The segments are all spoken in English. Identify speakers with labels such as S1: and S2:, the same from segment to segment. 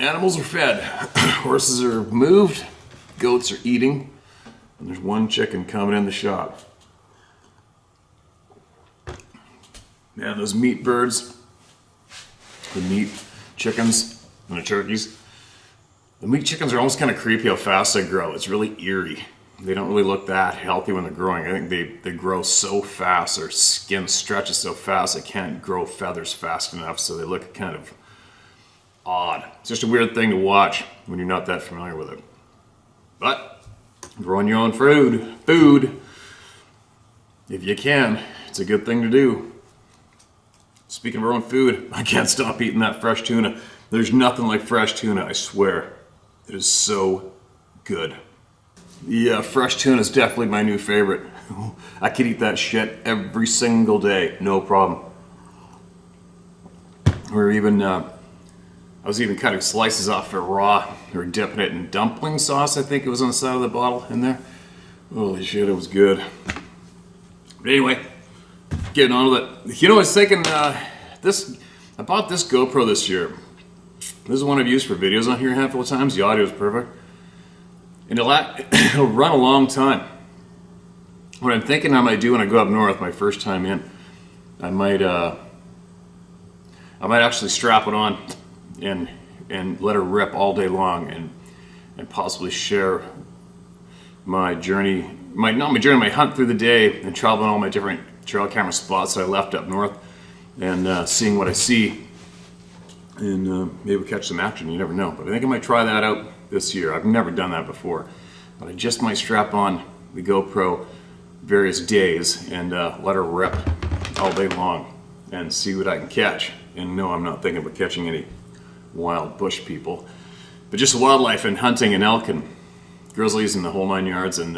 S1: Animals are fed. Horses are moved. Goats are eating. And there's one chicken coming in the shop. Man, those meat birds, the meat chickens and the turkeys. The meat chickens are almost kind of creepy how fast they grow. It's really eerie. They don't really look that healthy when they're growing. I think they grow so fast, their skin stretches so fast, they can't grow feathers fast enough, so they look kind of odd. It's just a weird thing to watch when you're not that familiar with it. But growing your own food, if you can, it's a good thing to do. Speaking of our own food, I can't stop eating that fresh tuna. There's nothing like fresh tuna, I swear. It is so good. Yeah, fresh tuna is definitely my new favorite. I could eat that shit every single day, no problem. Or even, I was even cutting slices off it raw, or dipping it in dumpling sauce, I think it was on the side of the bottle in there. Holy shit, it was good. But anyway, getting on with it. You know, I was thinking, I bought this GoPro this year. This is one I've used for videos on here a handful of times. The audio is perfect. And it'll run a long time. What I'm thinking I might do when I go up north, my first time in, I might actually strap it on and let her rip all day long and possibly share my journey, my hunt through the day and traveling all my different trail camera spots that I left up north and seeing what I see and maybe we'll catch some action, you never know. But I think I might try that out this year. I've never done that before. But I just might strap on the GoPro various days and let her rip all day long and see what I can catch. And no, I'm not thinking about catching any wild bush people, but just wildlife and hunting and elk and grizzlies and the whole 9 yards and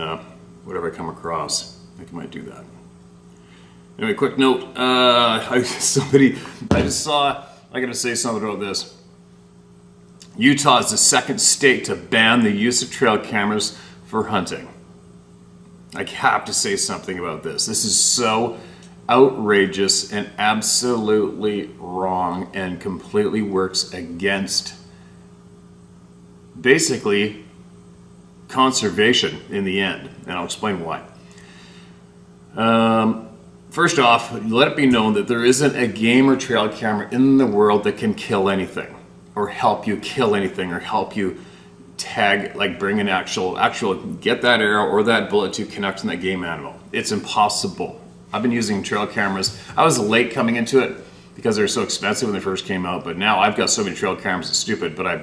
S1: whatever I come across. I think I might do that. Anyway, quick note, I just saw, I gotta say something about this. Utah is the second state to ban the use of trail cameras for hunting. I have to say something about this. This is so outrageous and absolutely wrong and completely works against basically conservation in the end, and I'll explain why. First off, let it be known that there isn't a game or trail camera in the world that can kill anything or help you kill anything or help you tag, like bring an actual get that arrow or that bullet to connect to that game animal. It's impossible. I've been using trail cameras. I was late coming into it because they were so expensive when they first came out, but now I've got so many trail cameras, it's stupid, but I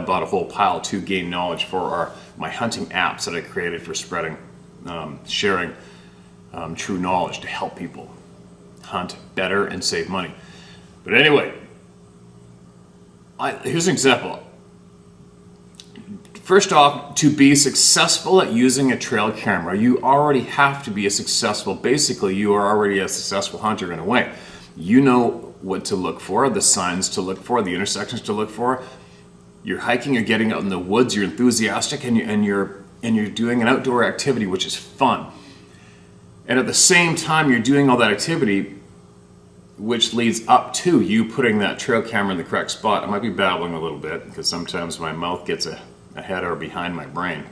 S1: bought a whole pile to gain knowledge for my hunting apps that I created for spreading, sharing true knowledge to help people hunt better and save money. But anyway, here's an example. First off, to be successful at using a trail camera, you already have to be basically you are already a successful hunter in a way. You know what to look for, the signs to look for, the intersections to look for. You're hiking, you're getting out in the woods, you're enthusiastic, and you're doing an outdoor activity which is fun. And at the same time you're doing all that activity, which leads up to you putting that trail camera in the correct spot. I might be babbling a little bit because sometimes my mouth gets ahead or behind my brain.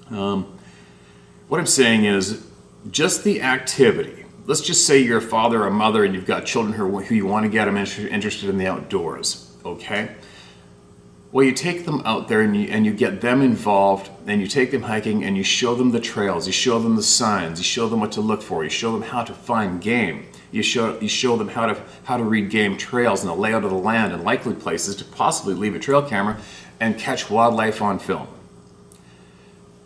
S1: What I'm saying is just the activity. Let's just say you're a father or a mother and you've got children who you want to get them interested in the outdoors, okay? Well, you take them out there and you get them involved and you take them hiking and you show them the trails, you show them the signs, you show them what to look for, you show them how to find game, you show them how to read game trails and the layout of the land and likely places to possibly leave a trail camera and catch wildlife on film.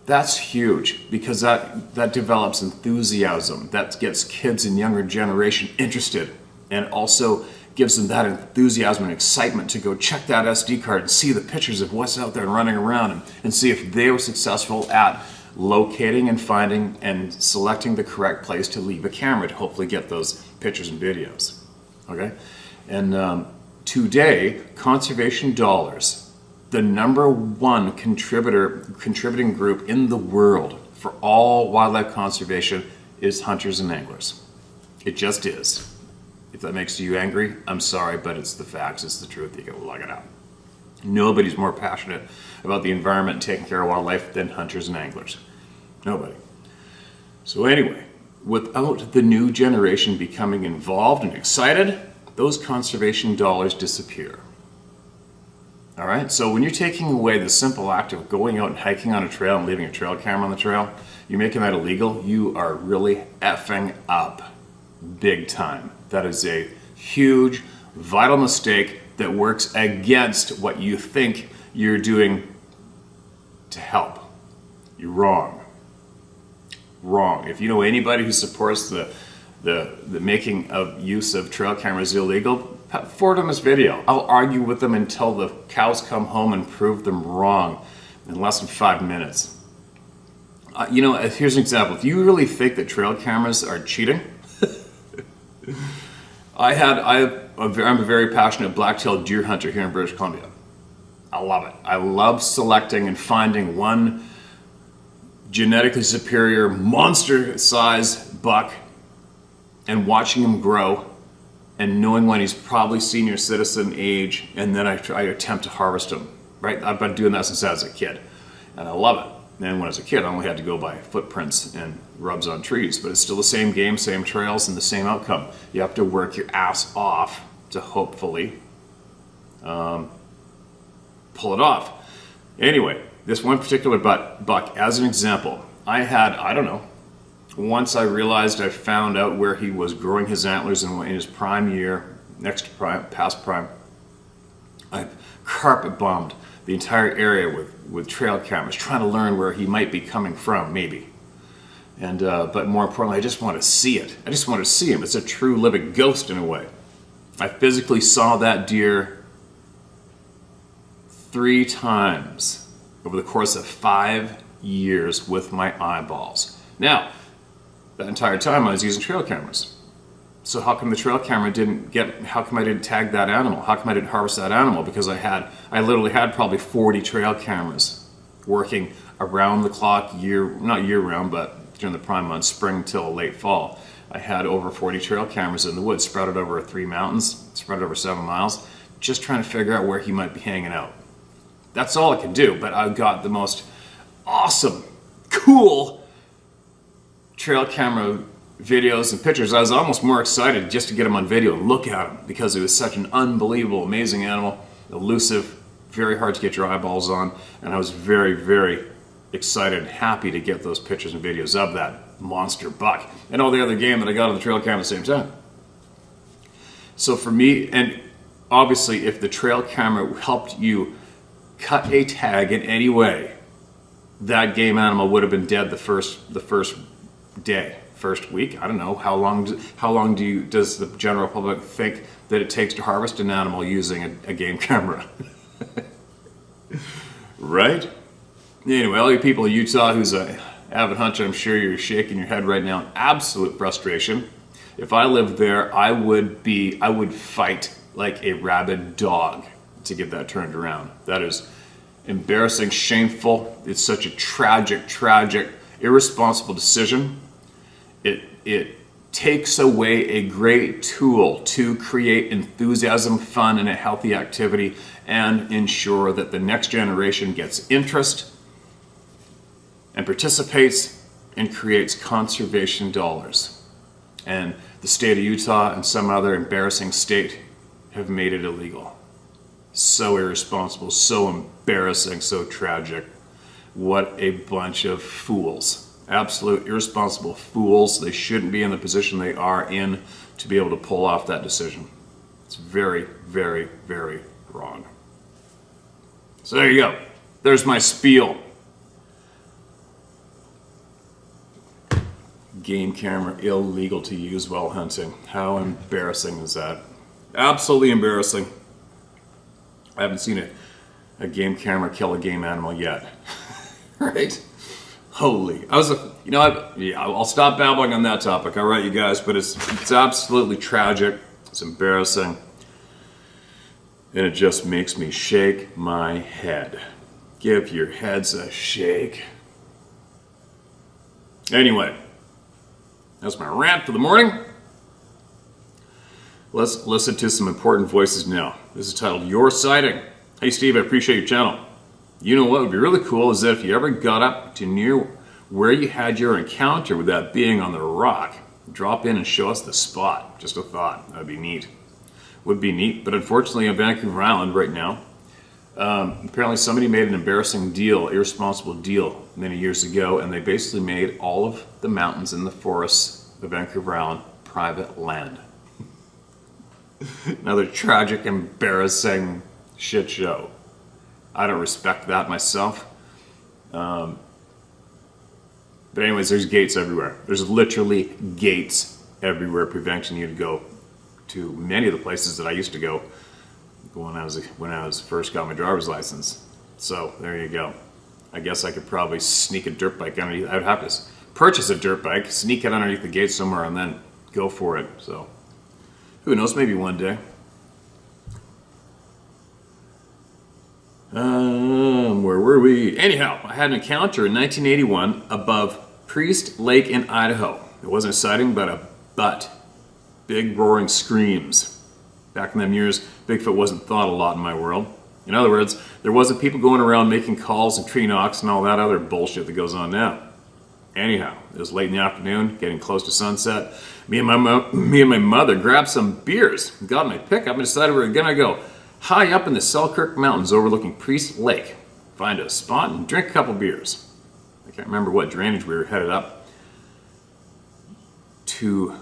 S1: That's huge because that develops enthusiasm. That gets kids and younger generation interested and also gives them that enthusiasm and excitement to go check that SD card and see the pictures of what's out there and running around and see if they were successful at locating and finding and selecting the correct place to leave a camera to hopefully get those pictures and videos. Okay? And today, conservation dollars, the #1 contributing group in the world for all wildlife conservation is hunters and anglers. It just is. If that makes you angry, I'm sorry, but it's the facts, it's the truth, you gotta lug it out. Nobody's more passionate about the environment and taking care of wildlife than hunters and anglers. Nobody. So anyway, without the new generation becoming involved and excited, those conservation dollars disappear. All right, so when you're taking away the simple act of going out and hiking on a trail and leaving a trail camera on the trail, you're making that illegal, you are really effing up big time. That is a huge, vital mistake that works against what you think you're doing to help. You're wrong. Wrong. If you know anybody who supports the making of use of trail cameras illegal, forward them this video. I'll argue with them until the cows come home and prove them wrong in less than 5 minutes. Here's an example. If you really think that trail cameras are cheating, I'm a very passionate black-tailed deer hunter here in British Columbia. I love it. I love selecting and finding one genetically superior, monster-sized buck and watching him grow and knowing when he's probably senior citizen age, and then I attempt to harvest him. Right? I've been doing that since I was a kid, and I love it. And when I was a kid, I only had to go by footprints and rubs on trees, but it's still the same game, same trails, and the same outcome. You have to work your ass off to hopefully pull it off. Anyway, this one particular buck, as an example, once I realized I found out where he was growing his antlers in his prime year, next to prime, past prime, I carpet bombed the entire area with trail cameras, trying to learn where he might be coming from, maybe. And but more importantly, I just want to see it. I just want to see him. It's a true living ghost in a way. I physically saw that deer 3 times over the course of 5 years with my eyeballs. Now, that entire time I was using trail cameras. So how come the trail camera how come I didn't tag that animal? How come I didn't harvest that animal? Because I literally had probably 40 trail cameras working around the clock, not year round, but during the prime months, spring till late fall. I had over 40 trail cameras in the woods, spread it over 3 mountains, spread it over 7 miles, just trying to figure out where he might be hanging out. That's all I can do, but I got the most awesome, cool trail camera videos and pictures. I was almost more excited just to get him on video and look at him because it was such an unbelievable, amazing animal, elusive, very hard to get your eyeballs on, and I was very, very excited and happy to get those pictures and videos of that monster buck and all the other game that I got on the trail camera at the same time. So for me, and obviously if the trail camera helped you cut a tag in any way, that game animal would have been dead the first day, first week. I don't know how long does the general public think that it takes to harvest an animal using a game camera? Right? Anyway, all you people in Utah who's an avid hunter, I'm sure you're shaking your head right now in absolute frustration. If I lived there, I would fight like a rabid dog to get that turned around. That is embarrassing, shameful. It's such a tragic, irresponsible decision. It takes away a great tool to create enthusiasm, fun, and a healthy activity and ensure that the next generation gets interest and participates and creates conservation dollars. And the state of Utah and some other embarrassing state have made it illegal. So irresponsible, so embarrassing, so tragic. What a bunch of fools. Absolute irresponsible fools. They shouldn't be in the position they are in to be able to pull off that decision. It's very, very, very wrong. So there you go. There's my spiel. Game camera illegal to use while hunting. How embarrassing is that? Absolutely embarrassing. I haven't seen a game camera kill a game animal yet. Right? Holy. I'll stop babbling on that topic, all right, you guys, but it's absolutely tragic. It's embarrassing. And it just makes me shake my head. Give your heads a shake. Anyway, that's my rant for the morning. Let's listen to some important voices now. This is titled Your Sighting. Hey Steve, I appreciate your channel. You know what would be really cool is if you ever got up to near where you had your encounter with that being on the rock, drop in and show us the spot. Just a thought. That would be neat. Would be neat, but unfortunately on Vancouver Island right now, apparently somebody made an embarrassing deal, irresponsible deal many years ago, and they basically made all of the mountains and the forests of Vancouver Island private land. Another tragic, embarrassing shit show. I don't respect that myself. But anyways, there's gates everywhere. There's literally gates everywhere preventing you to go to many of the places that I used to go when I was first got my driver's license. So there you go. I guess I could probably sneak a dirt bike underneath. I'd have to purchase a dirt bike, sneak it underneath the gate somewhere, and then go for it. So who knows? Maybe one day. Where were we? Anyhow, I had an encounter in 1981 above Priest Lake in Idaho. It wasn't a sighting, but big roaring screams. Back in them years, Bigfoot wasn't thought a lot in my world. In other words, there wasn't people going around making calls and tree knocks and all that other bullshit that goes on now. Anyhow, it was late in the afternoon, getting close to sunset. Me and my mother grabbed some beers, got in my pickup, and decided we were gonna go high up in the Selkirk Mountains overlooking Priest Lake. Find a spot and drink a couple beers. I can't remember what drainage we were headed up to.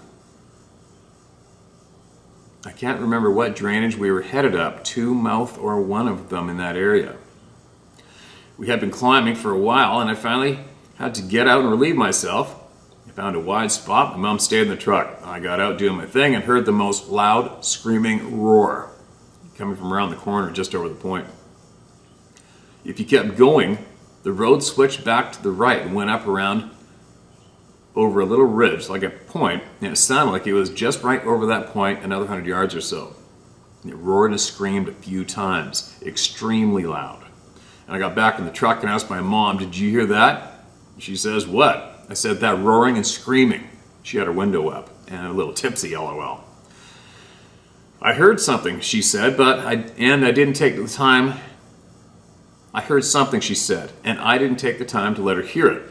S1: I can't remember what drainage we were headed up to, mouth or one of them in that area. We had been climbing for a while, and I finally had to get out and relieve myself. I found a wide spot. My mom stayed in the truck. I got out doing my thing and heard the most loud screaming roar coming from around the corner just over the point. If you kept going, the road switched back to the right and went up around over a little ridge, like a point, and it sounded like it was just right over that point, another 100 yards or so. And it roared and screamed a few times, extremely loud. And I got back in the truck and asked my mom, "Did you hear that?" She says, "What?" I said, "That roaring and screaming." She had her window up and a little tipsy, LOL. I heard something, she said, I didn't take the time. I heard something, she said, and I didn't take the time to let her hear it.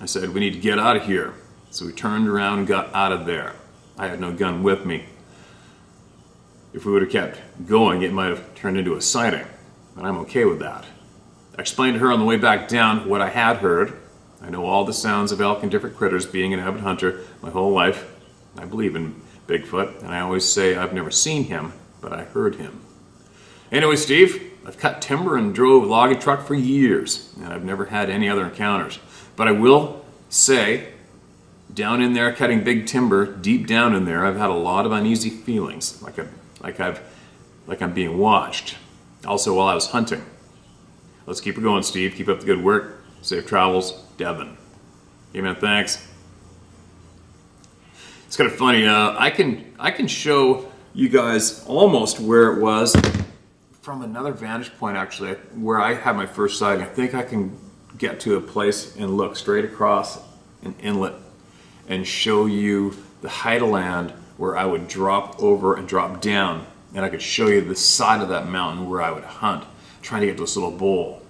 S1: I said, "We need to get out of here." So we turned around and got out of there. I had no gun with me. If we would have kept going, it might have turned into a sighting, but I'm okay with that. I explained to her on the way back down what I had heard. I know all the sounds of elk and different critters, being an avid hunter my whole life. I believe in Bigfoot, and I always say I've never seen him, but I heard him. Anyway, Steve, I've cut timber and drove a logging truck for years, and I've never had any other encounters. But I will say, down in there cutting big timber, deep down in there, I've had a lot of uneasy feelings, like I'm being watched. Also while I was hunting. Let's keep it going, Steve. Keep up the good work. Safe travels, Devin. Hey man, thanks. It's kind of funny. I can show you guys almost where it was from another vantage point, actually, where I had my first sighting. I think I can get to a place and look straight across an inlet and show you the height of land where I would drop over and drop down, and I could show you the side of that mountain where I would hunt, trying to get to this little bowl.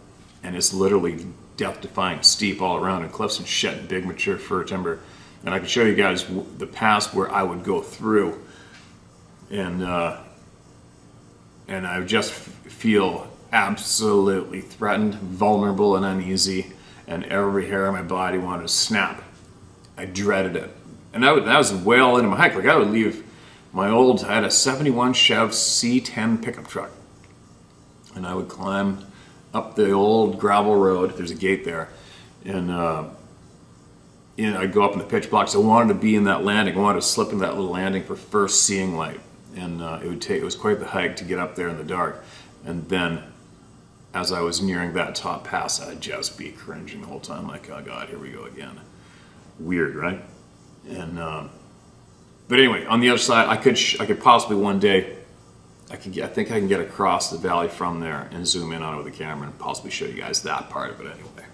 S1: And it's literally death-defying steep all around, and cliffs and shit, and big mature fir timber. And I could show you guys the paths where I would go through, and I just feel absolutely threatened, vulnerable, and uneasy, and every hair on my body wanted to snap. I dreaded it. And that was well into my hike. Like I would leave I had a 71 Chev C10 pickup truck, and I would climb up the old gravel road. There's a gate there, and I'd go up in the pitch black. So I wanted to be in that landing. I wanted to slip into that little landing for first seeing light, and it was quite the hike to get up there in the dark. And then, as I was nearing that top pass, I'd just be cringing the whole time, like, "Oh God, here we go again." Weird, right? And but anyway, on the other side, I could possibly one day, I think I can get across the valley from there and zoom in on it with the camera and possibly show you guys that part of it anyway.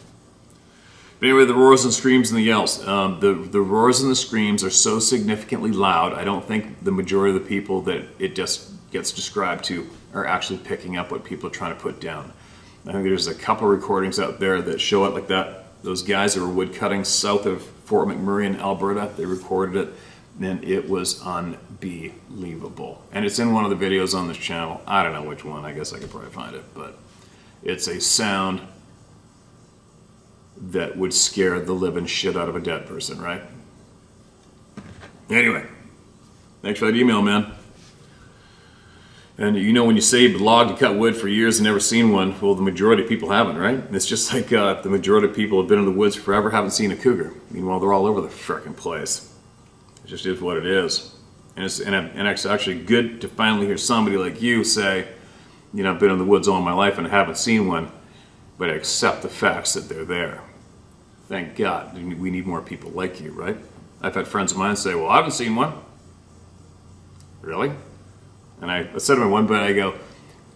S1: But anyway, the roars and screams and the yells. The roars and the screams are so significantly loud, I don't think the majority of the people that it just gets described to are actually picking up what people are trying to put down. I think there's a couple recordings out there that show it like that. Those guys that were wood cutting south of Fort McMurray in Alberta, they recorded it, and it was unbelievable. And it's in one of the videos on this channel. I don't know which one. I guess I could probably find it, but it's a sound that would scare the living shit out of a dead person, right? Anyway, thanks for that email, man. And you know, when you say you've logged to cut wood for years and never seen one, well, the majority of people haven't, right? It's just like the majority of people have been in the woods forever, haven't seen a cougar. Meanwhile, they're all over the frickin' place. It just is what it is. And it's actually good to finally hear somebody like you say, you know, I've been in the woods all my life and I haven't seen one, but I accept the facts that they're there. Thank God. We need more people like you, right? I've had friends of mine say, well, I haven't seen one. Really? And I said to my one buddy, I go,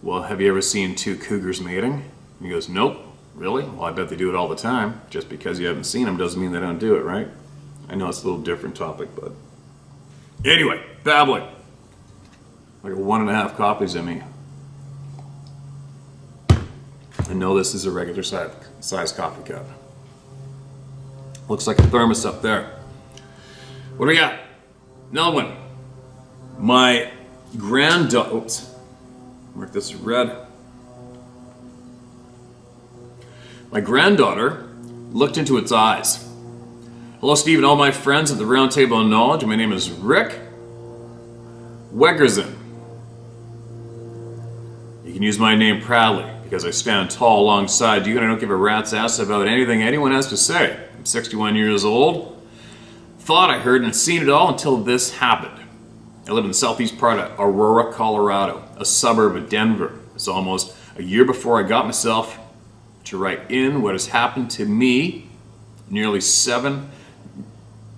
S1: well, have you ever seen two cougars mating? And he goes, nope. Really? Well, I bet they do it all the time. Just because you haven't seen them doesn't mean they don't do it, right? I know it's a little different topic, but anyway, babbling. I got 1.5 copies of me. I know this is a regular size coffee cup. Looks like a thermos up there. What do we got? Another one. My granddaughter, oops, mark this as red. My granddaughter looked into its eyes. Hello, Steve, and all my friends at the Round Table of Knowledge. My name is Rick Wegerson. You can use my name proudly because I stand tall alongside you and I don't give a rat's ass about anything anyone has to say. I'm 61 years old. Thought I heard and seen it all until this happened. I live in the southeast part of Aurora, Colorado, a suburb of Denver. It's almost a year before I got myself to write in what has happened to me,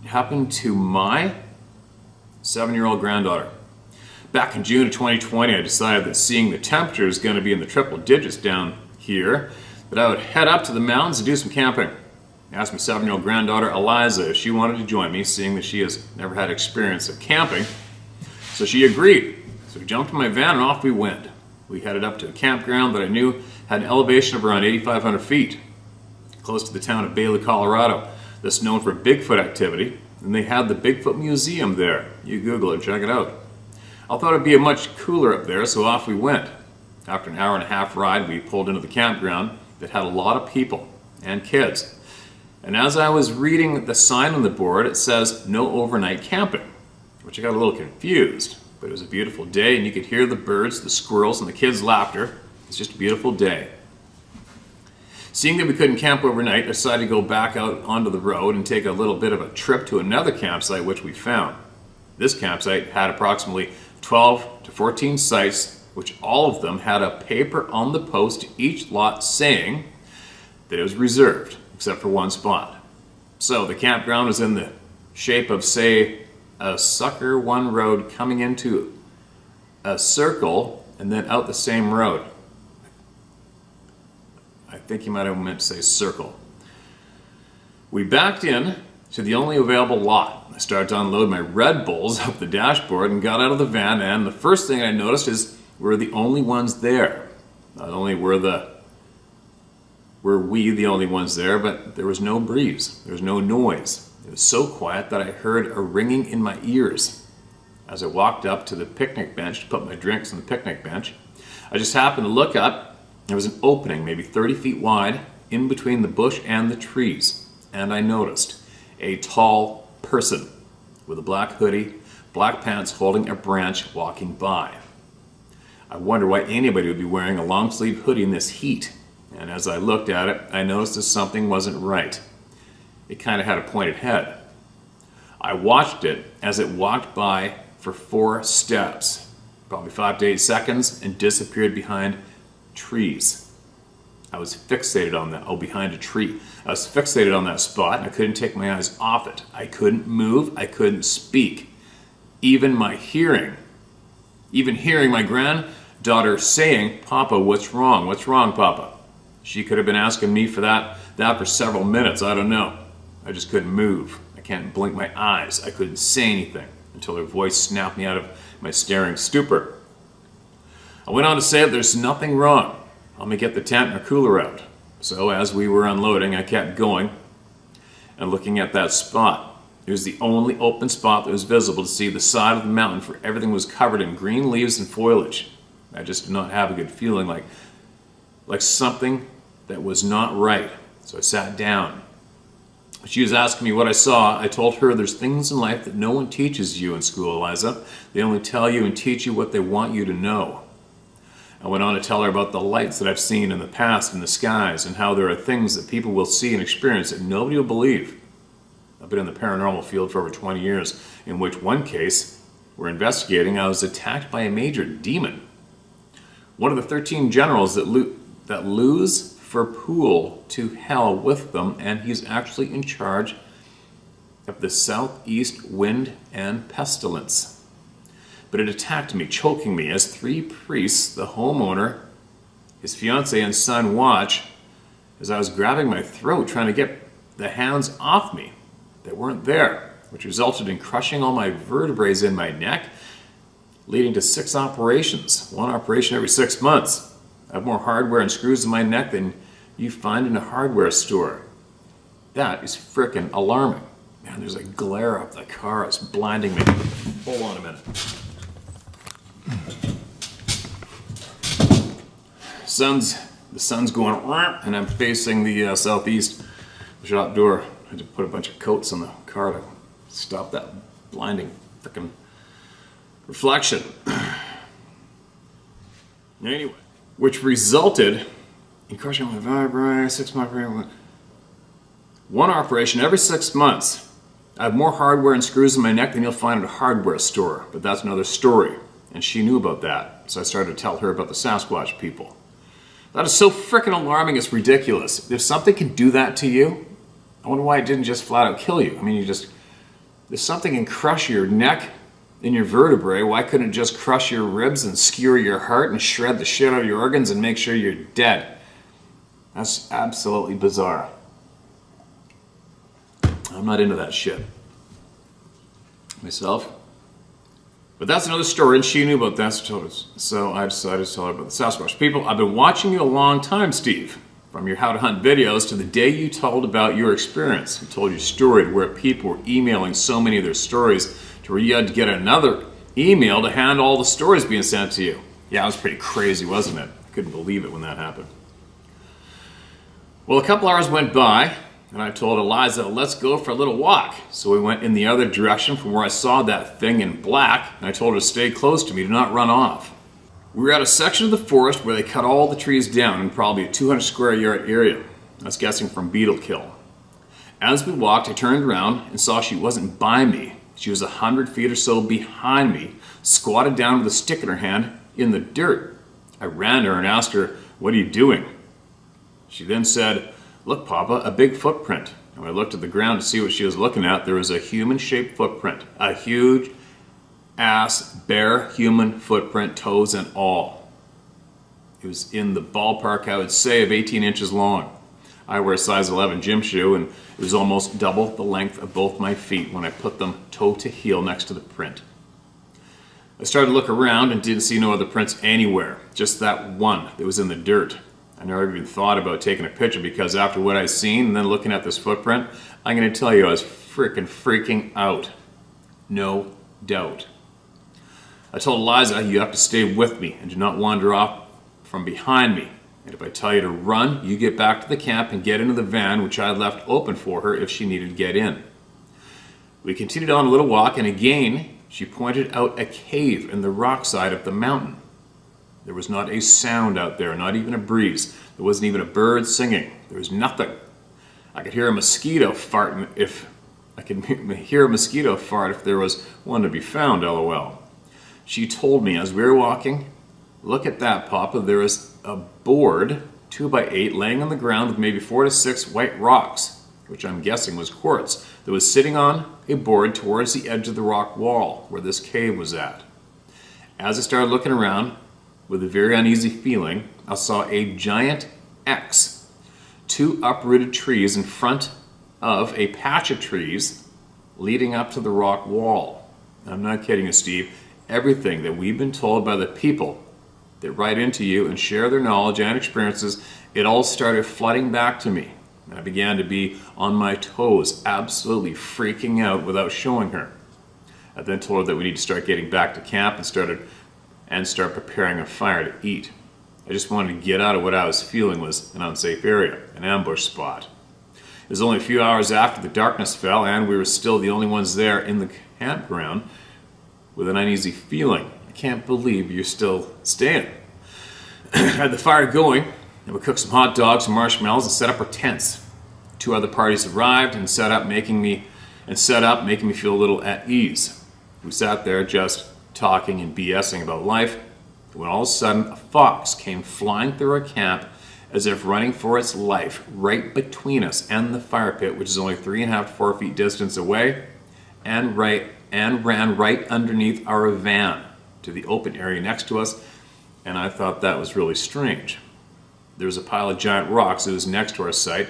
S1: happened to my 7-year-old granddaughter. Back in June of 2020, I decided that seeing the temperature is going to be in the triple digits down here, that I would head up to the mountains and do some camping. I asked my 7-year-old granddaughter, Eliza, if she wanted to join me, seeing that she has never had experience of camping. So she agreed. So we jumped in my van and off we went. We headed up to a campground that I knew had an elevation of around 8,500 feet, close to the town of Bailey, Colorado. That's known for Bigfoot activity, and they had the Bigfoot Museum there. You Google it, check it out. I thought it'd be a much cooler up there, so off we went. After an 1.5-hour ride, we pulled into the campground that had a lot of people and kids. And as I was reading the sign on the board, it says no overnight camping, which I got a little confused. But it was a beautiful day, and you could hear the birds, the squirrels, and the kids' laughter. It's just a beautiful day. Seeing that we couldn't camp overnight, I decided to go back out onto the road and take a little bit of a trip to another campsite, which we found. This campsite had approximately 12 to 14 sites, which all of them had a paper on the post to each lot saying that it was reserved, except for one spot. So the campground was in the shape of, say, a sucker one road coming into a circle and then out the same road. I think you might have meant to say circle. We backed in to the only available lot. I started to unload my Red Bulls up the dashboard and got out of the van, and the first thing I noticed is we're the only ones there. Not only were we the only ones there, but there was no breeze. There was no noise. It was so quiet that I heard a ringing in my ears. As I walked up to the picnic bench to put my drinks on the picnic bench, I just happened to look up. There was an opening maybe 30 feet wide in between the bush and the trees, and I noticed a tall person with a black hoodie, black pants, holding a branch, walking by. I wonder why anybody would be wearing a long sleeve hoodie in this heat. And as I looked at it, I noticed that something wasn't right. It kind of had a pointed head. I watched it as it walked by for 4 steps, probably 5 to 8 seconds, and disappeared behind trees. I was fixated on that. Oh, behind a tree. I was fixated on that spot, and I couldn't take my eyes off it. I couldn't move. I couldn't speak. Even hearing my granddaughter saying, "Papa, what's wrong? What's wrong, Papa?" She could have been asking me for that for several minutes. I don't know. I just couldn't move. I can't blink my eyes. I couldn't say anything until her voice snapped me out of my staring stupor. I went on to say that there's nothing wrong. Let me get the tent and our cooler out. So as we were unloading, I kept going and looking at that spot. It was the only open spot that was visible to see the side of the mountain, for everything was covered in green leaves and foliage. I just did not have a good feeling, like something that was not right. So I sat down. She was asking me what I saw. I told her there's things in life that no one teaches you in school, Eliza. They only tell you and teach you what they want you to know. I went on to tell her about the lights that I've seen in the past in the skies, and how there are things that people will see and experience that nobody will believe. I've been in the paranormal field for over 20 years, in which one case we're investigating, I was attacked by a major demon. One of the 13 generals that lose for pool to hell with them, and he's actually in charge of the southeast wind and pestilence. But it attacked me, choking me, as 3 priests, the homeowner, his fiancée, and son watch as I was grabbing my throat, trying to get the hands off me that weren't there, which resulted in crushing all my vertebrae in my neck, leading to 6 operations, 1 operation every 6 months. I have more hardware and screws in my neck than you find in a hardware store. That is frickin' alarming. Man, there's a glare up the car, it's blinding me. Hold on a minute. The sun's going, and I'm facing the southeast shop door. I had to put a bunch of coats on the car to stop that blinding frickin' reflection. Anyway, which resulted in crushing my vertebrae, 6 month period. 1 operation every 6 months. I have more hardware and screws in my neck than you'll find at a hardware store, but that's another story. And she knew about that, so I started to tell her about the Sasquatch people. That is so frickin' alarming, it's ridiculous. If something can do that to you, I wonder why it didn't just flat out kill you. I mean, if something can crush your neck and your vertebrae, why couldn't it just crush your ribs and skewer your heart and shred the shit out of your organs and make sure you're dead? That's absolutely bizarre. I'm not into that shit myself. But that's another story, and she knew about that, so I decided to tell her about the Sasquatch people. I've been watching you a long time, Steve, from your How to Hunt videos to the day you told about your experience. You told your story where people were emailing so many of their stories to where you had to get another email to handle all the stories being sent to you. Yeah, it was pretty crazy, wasn't it? I couldn't believe it when that happened. Well, a couple hours went by, and I told Eliza, let's go for a little walk. So we went in the other direction from where I saw that thing in black, and I told her to stay close to me, to not run off. We were at a section of the forest where they cut all the trees down in probably a 200 square yard area. I was guessing from beetle kill. As we walked, I turned around and saw she wasn't by me. She was 100 feet or so behind me, squatted down with a stick in her hand in the dirt. I ran to her and asked her, what are you doing? She then said, look, Papa, a big footprint. And when I looked at the ground to see what she was looking at, there was a human-shaped footprint. A huge ass, bare human footprint, toes and all. It was in the ballpark, I would say, of 18 inches long. I wear a size 11 gym shoe, and it was almost double the length of both my feet when I put them toe to heel next to the print. I started to look around and didn't see no other prints anywhere, just that one that was in the dirt. I never even thought about taking a picture because after what I'd seen and then looking at this footprint, I'm going to tell you I was freaking out. No doubt. I told Eliza, you have to stay with me and do not wander off from behind me. And if I tell you to run, you get back to the camp and get into the van, which I had left open for her if she needed to get in. We continued on a little walk, and again, she pointed out a cave in the rock side of the mountain. There was not a sound out there, not even a breeze. There wasn't even a bird singing. There was nothing. I could hear a mosquito fart if there was one to be found, lol. She told me as we were walking, look at that, Papa, there is a board, 2x8, laying on the ground with maybe 4 to 6 white rocks, which I'm guessing was quartz, that was sitting on a board towards the edge of the rock wall where this cave was at. As I started looking around, with a very uneasy feeling, I saw a giant X, 2 uprooted trees in front of a patch of trees leading up to the rock wall. I'm not kidding you, Steve. Everything that we've been told by the people that write into you and share their knowledge and experiences, it all started flooding back to me. And I began to be on my toes, absolutely freaking out without showing her. I then told her that we need to start getting back to camp and start preparing a fire to eat. I just wanted to get out of what I was feeling was an unsafe area, an ambush spot. It was only a few hours after the darkness fell, and we were still the only ones there in the campground with an uneasy feeling. I can't believe you're still staying. Had the fire going, and we cooked some hot dogs and marshmallows and set up our tents. 2 other parties arrived and set up, making me feel a little at ease. We sat there just talking and BSing about life, when all of a sudden a fox came flying through our camp as if running for its life right between us and the fire pit, which is only 3.5 to 4 feet distance away, and ran right underneath our van to the open area next to us, and I thought that was really strange. There was a pile of giant rocks that was next to our site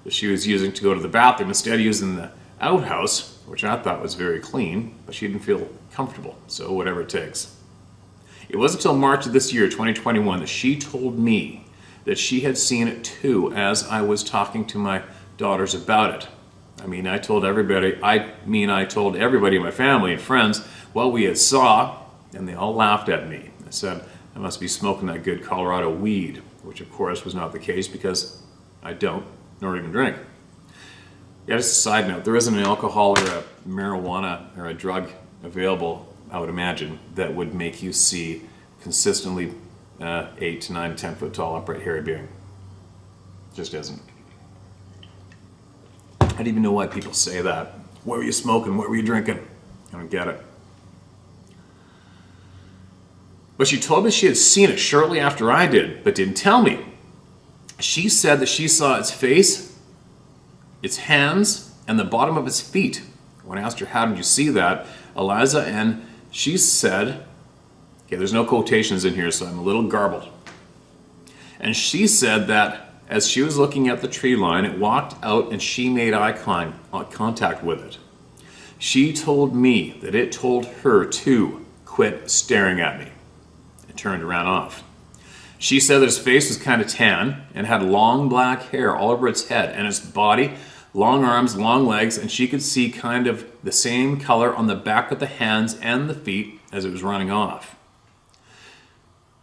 S1: that she was using to go to the bathroom instead of using the outhouse, which I thought was very clean, but she didn't feel comfortable, so whatever it takes. It wasn't until March of this year, 2021, that she told me that she had seen it too as I was talking to my daughters about it. I told everybody in my family and friends what we had saw, and they all laughed at me. I said, I must be smoking that good Colorado weed, which of course was not the case because I don't, nor even drink. Yeah, just a side note, there isn't an alcohol or a marijuana or a drug available, I would imagine, that would make you see consistently 8 to 9, 10 foot tall upright hairy being. Just isn't. I don't even know why people say that. What were you smoking? What were you drinking? I don't get it. But she told me she had seen it shortly after I did, but didn't tell me. She said that she saw its face, its hands, and the bottom of its feet. When I asked her, how did you see that, Eliza, and she said, okay, there's no quotations in here, so I'm a little garbled. And she said that as she was looking at the tree line, it walked out and she made eye contact with it. She told me that it told her to quit staring at me. It turned around off. She said that his face was kind of tan and had long black hair all over its head, and its body, long arms, long legs, and she could see kind of the same color on the back of the hands and the feet as it was running off.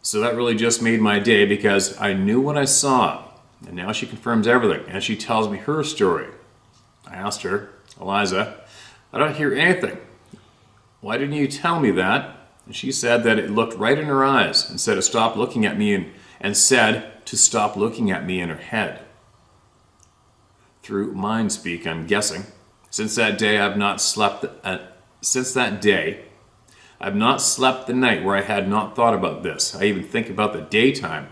S1: So that really just made my day because I knew what I saw, and now she confirms everything, and she tells me her story. I asked her, Eliza, I don't hear anything. Why didn't you tell me that? And she said that it looked right in her eyes and said to stop looking at me and said to stop looking at me in her head. Through mind speak, I'm guessing. Since that day, I've not slept the night where I had not thought about this. I even think about the daytime.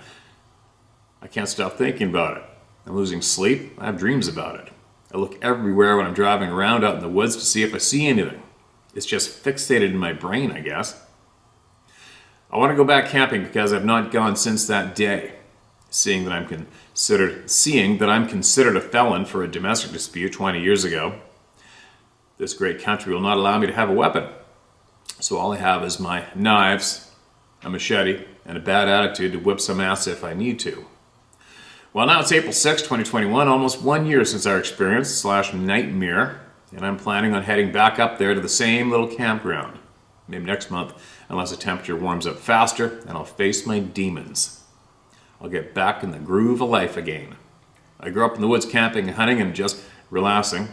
S1: I can't stop thinking about it. I'm losing sleep. I have dreams about it. I look everywhere when I'm driving around out in the woods to see if I see anything. It's just fixated in my brain, I guess. I want to go back camping because I've not gone since that day. Seeing that I'm considered a felon for a domestic dispute 20 years ago, this great country will not allow me to have a weapon. So all I have is my knives, a machete, and a bad attitude to whip some ass if I need to. Well, now it's April 6, 2021, almost 1 year since our experience / nightmare, and I'm planning on heading back up there to the same little campground. Maybe next month, unless the temperature warms up faster, and I'll face my demons. I'll get back in the groove of life again. I grew up in the woods camping and hunting and just relaxing.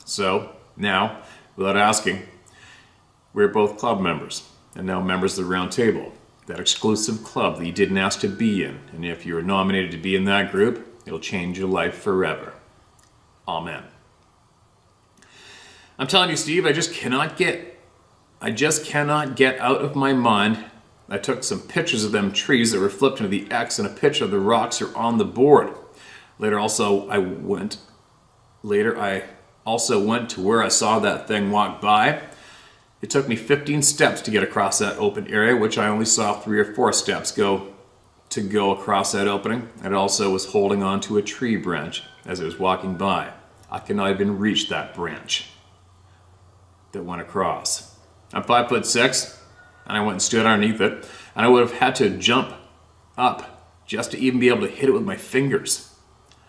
S1: So, now, without asking, we're both club members, and now members of the Round Table, that exclusive club that you didn't ask to be in. And if you're nominated to be in that group, it'll change your life forever. Amen. I'm telling you, Steve, I just cannot get out of my mind. I took some pictures of them trees that were flipped into the X, and a picture of the rocks are on the board. Later I also went to where I saw that thing walk by. It took me 15 steps to get across that open area, which I only saw 3 or 4 steps go across that opening. And it also was holding on to a tree branch as it was walking by. I could not even reach that branch that went across. I'm 5'6", and I went and stood underneath it, and I would have had to jump up just to even be able to hit it with my fingers.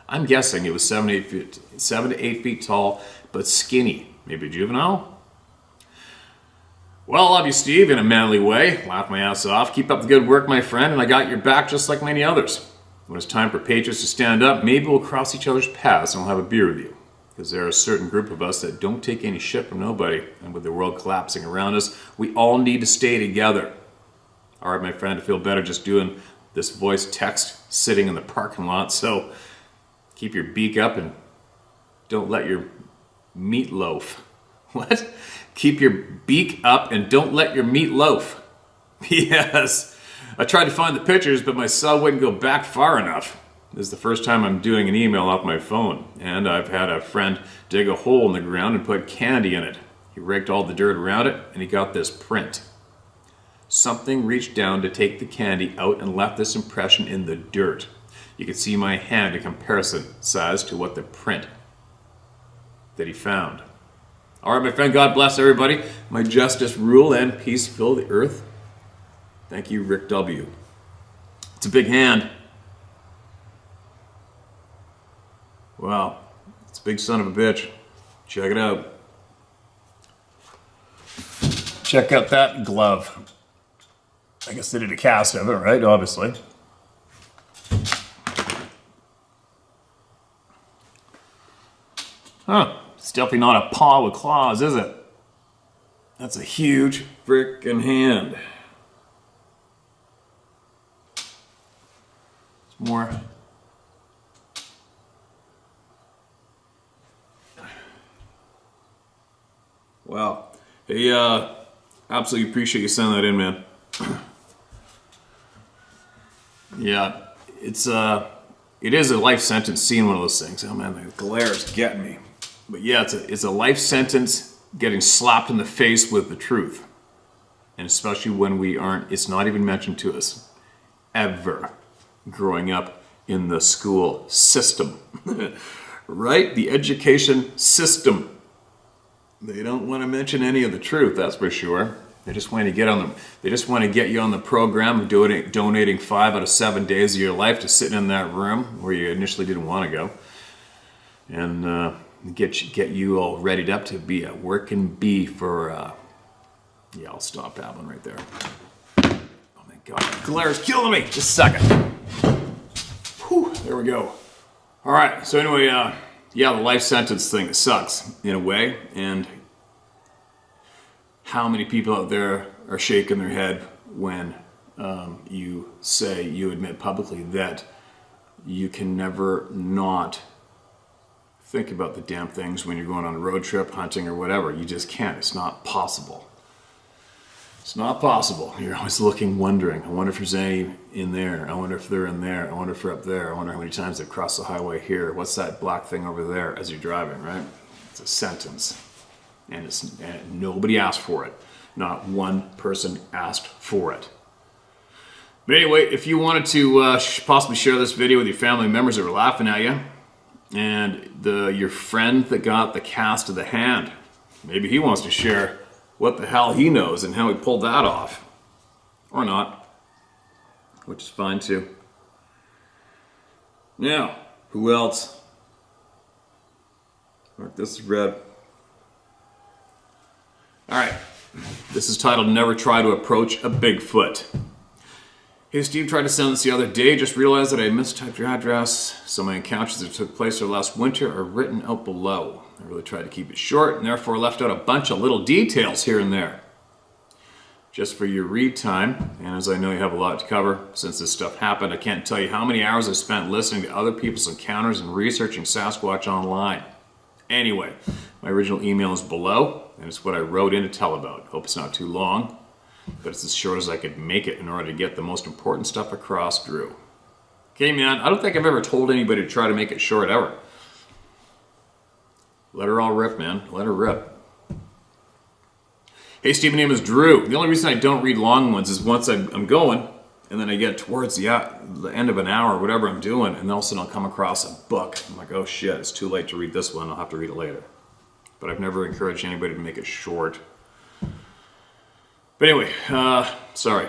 S1: I'm guessing it was 7 to 8 feet tall, but skinny. Maybe a juvenile? Well, I love you, Steve, in a manly way. Laugh my ass off. Keep up the good work, my friend, and I got your back just like many others. When it's time for patriots to stand up, maybe we'll cross each other's paths and I'll have a beer with you. Because there are a certain group of us that don't take any shit from nobody. And with the world collapsing around us, we all need to stay together. All right, my friend, I feel better just doing this voice text sitting in the parking lot. So keep your beak up and don't let your meat loaf. What? Keep your beak up and don't let your meat loaf. Yes. I tried to find the pictures, but my cell wouldn't go back far enough. This is the first time I'm doing an email off my phone, and I've had a friend dig a hole in the ground and put candy in it. He raked all the dirt around it, and he got this print. Something reached down to take the candy out and left this impression in the dirt. You can see my hand in comparison size to what the print that he found. All right, my friend, God bless everybody. My justice rule and peace fill the earth. Thank you, Rick W. It's a big hand. Wow, it's a big son of a bitch. Check it out. Check out that glove. I guess they did a cast of it, right? Obviously. Huh. It's definitely not a paw with claws, is it? That's a huge frickin' hand. More. Wow. Hey, absolutely appreciate you sending that in, man. Yeah, it is a life sentence seeing one of those things. Oh man, the glare is getting me. But yeah, it's a life sentence getting slapped in the face with the truth. And especially when it's not even mentioned to us. Ever. Growing up in the school system. Right? The education system. They don't want to mention any of the truth, that's for sure. They just want to get you on the program of donating 5 out of 7 days of your life to sitting in that room where you initially didn't want to go. And get you all readied up to be a working bee for yeah, I'll stop babbling right there. Oh my god, glare's killing me. Just a second. Whew, there we go. All right, so anyway, yeah, the life sentence thing, it sucks in a way, and how many people out there are shaking their head when you admit publicly that you can never not think about the damn things when you're going on a road trip, hunting, or whatever. You just can't. It's not possible. It's not possible. You're always looking, wondering. I wonder if there's any in there. I wonder if they're in there. I wonder if they're up there. I wonder how many times they've crossed the highway here. What's that black thing over there as you're driving, right? It's a sentence. And nobody asked for it. Not one person asked for it. But anyway, if you wanted to possibly share this video with your family members that were laughing at you, and your friend that got the cast of the hand, maybe he wants to share what the hell he knows and how he pulled that off. Or not. Which is fine too. Now, who else? Mark this is red. Alright. This is titled Never Try to Approach a Bigfoot. Hey Steve, tried to send this the other day, just realized that I mistyped your address. Some of my encounters that took place over last winter are written out below. I really tried to keep it short and therefore left out a bunch of little details here and there. Just for your read time, and as I know you have a lot to cover since this stuff happened, I can't tell you how many hours I've spent listening to other people's encounters and researching Sasquatch online. Anyway, my original email is below, and it's what I wrote in to tell about. Hope it's not too long, but it's as short as I could make it in order to get the most important stuff across, Drew. Okay, man, I don't think I've ever told anybody to try to make it short, ever. Let her all rip, man. Let her rip. Hey, Steve, my name is Drew. The only reason I don't read long ones is once I'm going, and then I get towards the end of an hour or whatever I'm doing, and all of a sudden I'll come across a book. I'm like, oh shit, it's too late to read this one. I'll have to read it later. But I've never encouraged anybody to make it short. But anyway, sorry.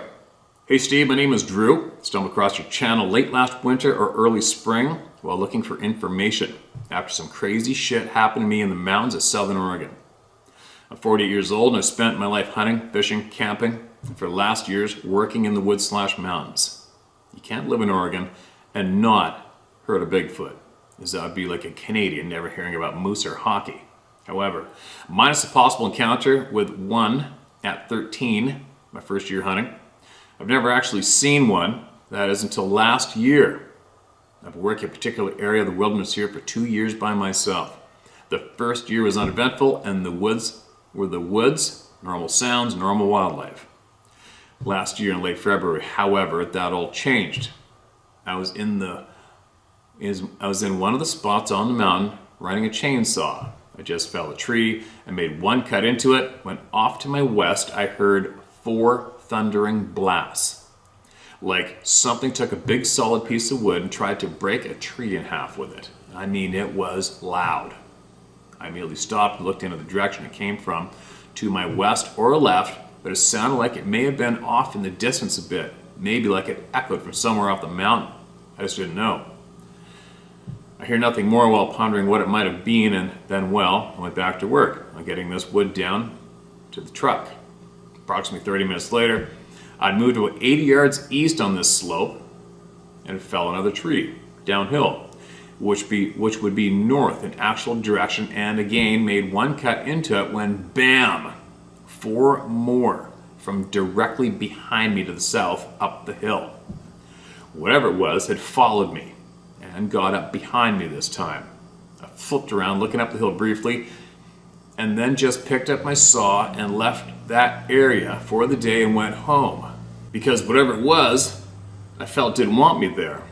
S1: Hey Steve, my name is Drew. Stumbled across your channel late last winter or early spring while looking for information after some crazy shit happened to me in the mountains of Southern Oregon. I'm 48 years old and I've spent my life hunting, fishing, camping, and for the last years working in the woods/mountains. You can't live in Oregon and not heard of Bigfoot, as that would be like a Canadian never hearing about moose or hockey. However, minus a possible encounter with one at 13, my first year hunting, I've never actually seen one, that is until last year. I've worked in a particular area of the wilderness here for 2 years by myself. The first year was uneventful and the woods were the woods, normal sounds, normal wildlife. Last year in late February, however, that all changed. I was in one of the spots on the mountain riding a chainsaw. I just felled a tree and made one cut into it. When off to my west, I heard 4 thundering blasts. Like something took a big solid piece of wood and tried to break a tree in half with it. I mean, it was loud. I immediately stopped and looked into the direction it came from, to my west or left, but it sounded like it may have been off in the distance a bit, maybe like it echoed from somewhere off the mountain. I just didn't know. I hear nothing more while pondering what it might have been, and then, I went back to work on getting this wood down to the truck. Approximately 30 minutes later, I'd moved to 80 yards east on this slope and fell another tree downhill, which would be north in actual direction, and again made one cut into it when bam, 4 more from directly behind me to the south up the hill. Whatever it was had followed me and got up behind me this time. I flipped around looking up the hill briefly and then just picked up my saw and left that area for the day and went home. Because whatever it was, I felt didn't want me there.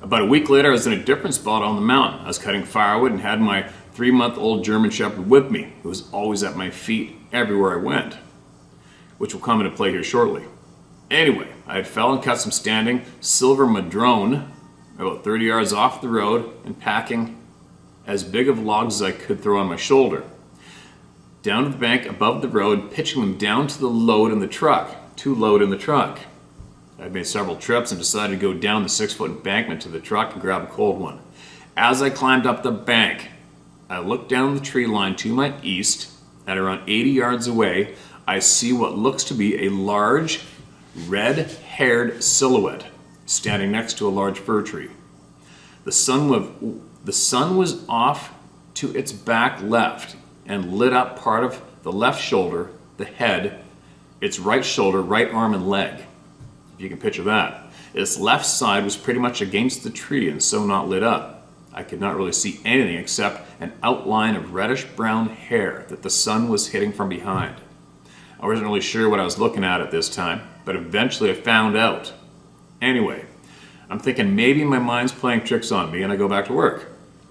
S1: About a week later, I was in a different spot on the mountain. I was cutting firewood and had my 3-month-old German Shepherd with me, who was always at my feet everywhere I went, which will come into play here shortly. Anyway, I had fell and cut some standing silver madrone about 30 yards off the road and packing as big of logs as I could throw on my shoulder, down to the bank above the road, pitching them down to load in the truck. I'd made several trips and decided to go down the 6-foot embankment to the truck and grab a cold one. As I climbed up the bank, I looked down the tree line to my east. At around 80 yards away, I see what looks to be a large, red-haired silhouette standing next to a large fir tree. The sun was off to its back left and lit up part of the left shoulder, the head, its right shoulder, right arm, and leg. If you can picture that. Its left side was pretty much against the tree and so not lit up. I could not really see anything except an outline of reddish-brown hair that the sun was hitting from behind. I wasn't really sure what I was looking at this time, but eventually I found out. Anyway, I'm thinking maybe my mind's playing tricks on me and I go back to work.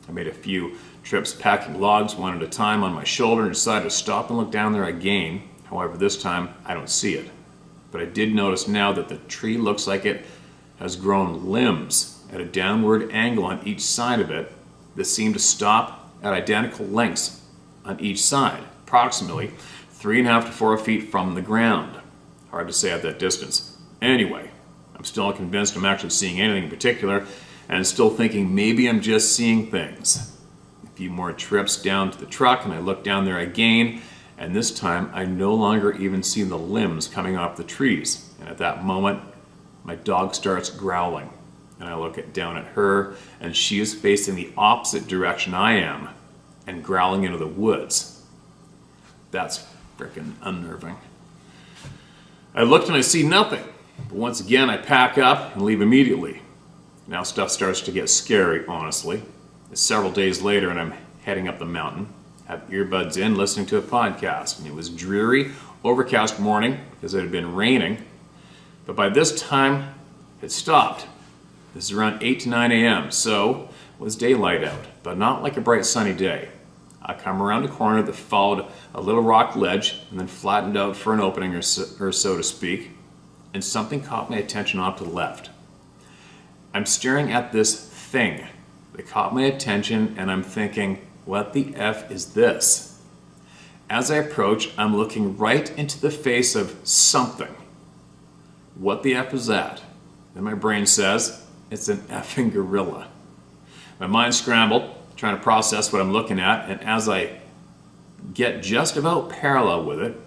S1: I made a few trips packing logs one at a time on my shoulder and decided to stop and look down there again. However, this time I don't see it. But I did notice now that the tree looks like it has grown limbs at a downward angle on each side of it that seem to stop at identical lengths on each side, approximately 3.5 to 4 feet from the ground. Hard to say at that distance. Anyway, I'm still unconvinced I'm actually seeing anything in particular, and still thinking maybe I'm just seeing things. A few more trips down to the truck and I look down there again, and this time I no longer even see the limbs coming off the trees. And at that moment, my dog starts growling. And I look down at her, and she is facing the opposite direction I am and growling into the woods. That's freaking unnerving. I looked and I see nothing. But once again, I pack up and leave immediately. Now stuff starts to get scary, honestly. It's several days later and I'm heading up the mountain. Have earbuds in, listening to a podcast. And it was dreary, overcast morning because it had been raining. But by this time, it stopped. This is around 8 to 9 a.m., so it was daylight out, but not like a bright sunny day. I come around a corner that followed a little rock ledge and then flattened out for an opening or so to speak, and something caught my attention off to the left. I'm staring at this thing that caught my attention and I'm thinking, what the F is this? As I approach, I'm looking right into the face of something. What the F is that? Then my brain says, it's an effing gorilla. My mind scrambled, trying to process what I'm looking at, and as I get just about parallel with it,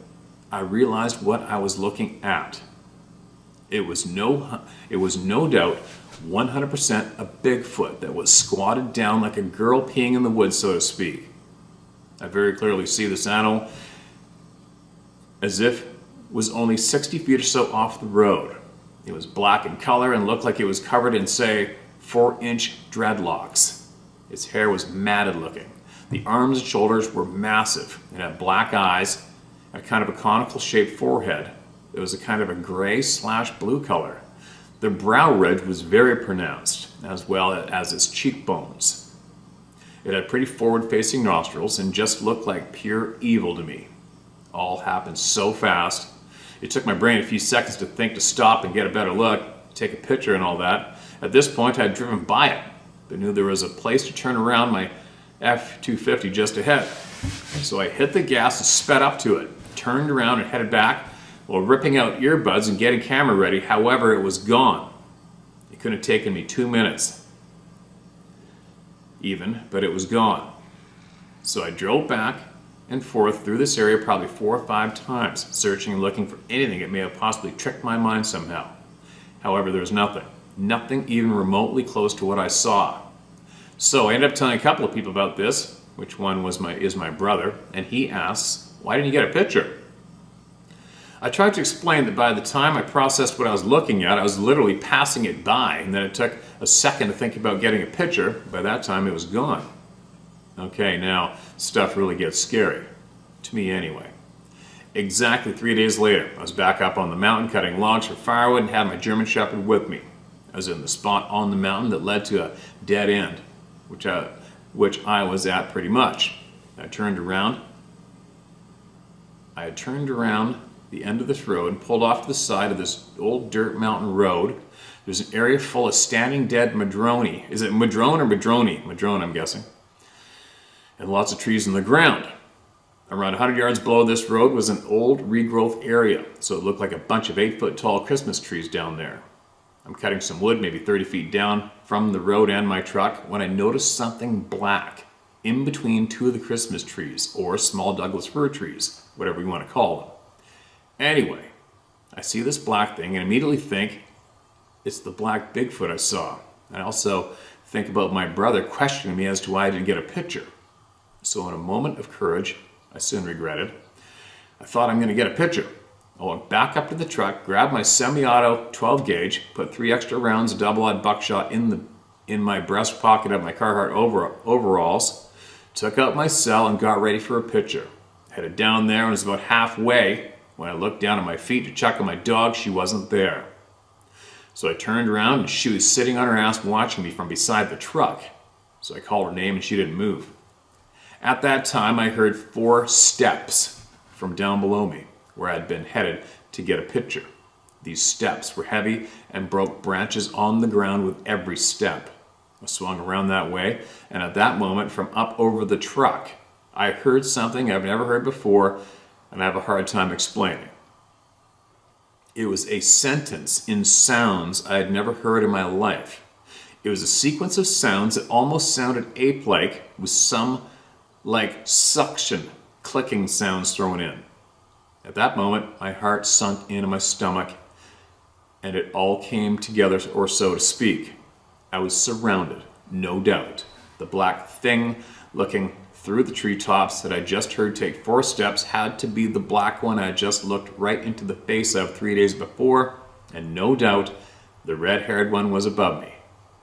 S1: I realized what I was looking at. It was no doubt 100% a Bigfoot that was squatted down like a girl peeing in the woods, so to speak. I very clearly see this animal as if it was only 60 feet or so off the road. It was black in color and looked like it was covered in, say, 4-inch dreadlocks. Its hair was matted looking. The arms and shoulders were massive. It had black eyes and kind of a conical shaped forehead. It was a kind of a gray/blue color. The brow ridge was very pronounced, as well as its cheekbones. It had pretty forward-facing nostrils and just looked like pure evil to me. All happened so fast. It took my brain a few seconds to think to stop and get a better look, take a picture and all that. At this point, I had driven by it, but knew there was a place to turn around my F-250 just ahead. So I hit the gas and sped up to it, turned around and headed back while ripping out earbuds and getting camera ready. However, it was gone. It couldn't have taken me 2 minutes even, but it was gone. So I drove back and forth through this area probably 4 or 5 times, searching and looking for anything that may have possibly tricked my mind somehow. However, there was nothing even remotely close to what I saw. So I ended up telling a couple of people about this, which one is my brother, and he asks, "Why didn't you get a picture?" I tried to explain that by the time I processed what I was looking at, I was literally passing it by, and then it took a second to think about getting a picture. By that time, it was gone. Okay, now stuff really gets scary. To me anyway. Exactly 3 days later, I was back up on the mountain cutting logs for firewood and had my German Shepherd with me. I was in the spot on the mountain that led to a dead end, which I was at pretty much. I had turned around the end of this road and pulled off to the side of this old dirt mountain road. There's an area full of standing dead madrone. Is it madrone or madrone? Madrone, I'm guessing. And lots of trees in the ground. Around 100 yards below this road was an old regrowth area, so it looked like a bunch of 8-foot tall Christmas trees down there. I'm cutting some wood maybe 30 feet down from the road and my truck when I noticed something black in between 2 of the Christmas trees, or small Douglas fir trees, whatever you want to call them. Anyway, I see this black thing and immediately think it's the black Bigfoot I saw. I also think about my brother questioning me as to why I didn't get a picture. So in a moment of courage, I soon regretted, I thought I'm going to get a picture. I went back up to the truck, grabbed my semi-auto 12 gauge, put 3 extra rounds of double-aught buckshot in my breast pocket of my Carhartt overalls, took out my cell and got ready for a picture. Headed down there and was about halfway when I looked down at my feet to check on my dog. She wasn't there. So I turned around and she was sitting on her ass watching me from beside the truck. So I called her name and she didn't move. At that time, I heard 4 steps from down below me, where I had been headed to get a picture. These steps were heavy and broke branches on the ground with every step. I swung around that way, and at that moment, from up over the truck, I heard something I've never heard before, and I have a hard time explaining. It was a sentence in sounds I had never heard in my life. It was a sequence of sounds that almost sounded ape-like, with some like suction clicking sounds thrown in. At that moment, my heart sunk into my stomach, and it all came together, or so to speak. I was surrounded, no doubt. The black thing looking through the treetops that I just heard take 4 steps had to be the black one I had just looked right into the face of 3 days before, and no doubt the red-haired one was above me.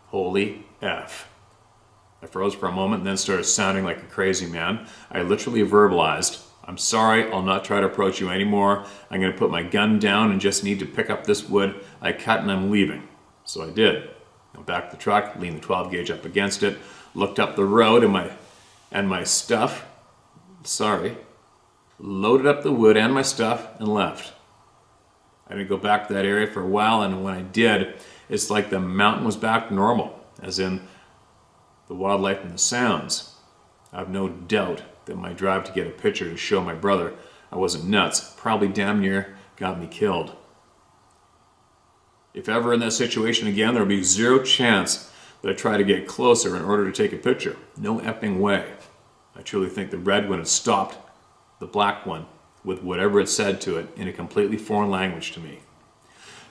S1: Holy F. I froze for a moment and then started sounding like a crazy man. I literally verbalized, "I'm sorry, I'll not try to approach you anymore. I'm going to put my gun down and just need to pick up this wood I cut and I'm leaving." So I did. Went back to the truck, leaned the 12 gauge up against it, looked up the road and my stuff, loaded up the wood and my stuff and left. I didn't go back to that area for a while, and when I did, it's like the mountain was back to normal, as in the wildlife and the sounds. I have no doubt that my drive to get a picture to show my brother I wasn't nuts probably damn near got me killed. If ever in that situation again, there will be zero chance that I try to get closer in order to take a picture. No effing way. I truly think the red one had stopped the black one with whatever it said to it in a completely foreign language to me.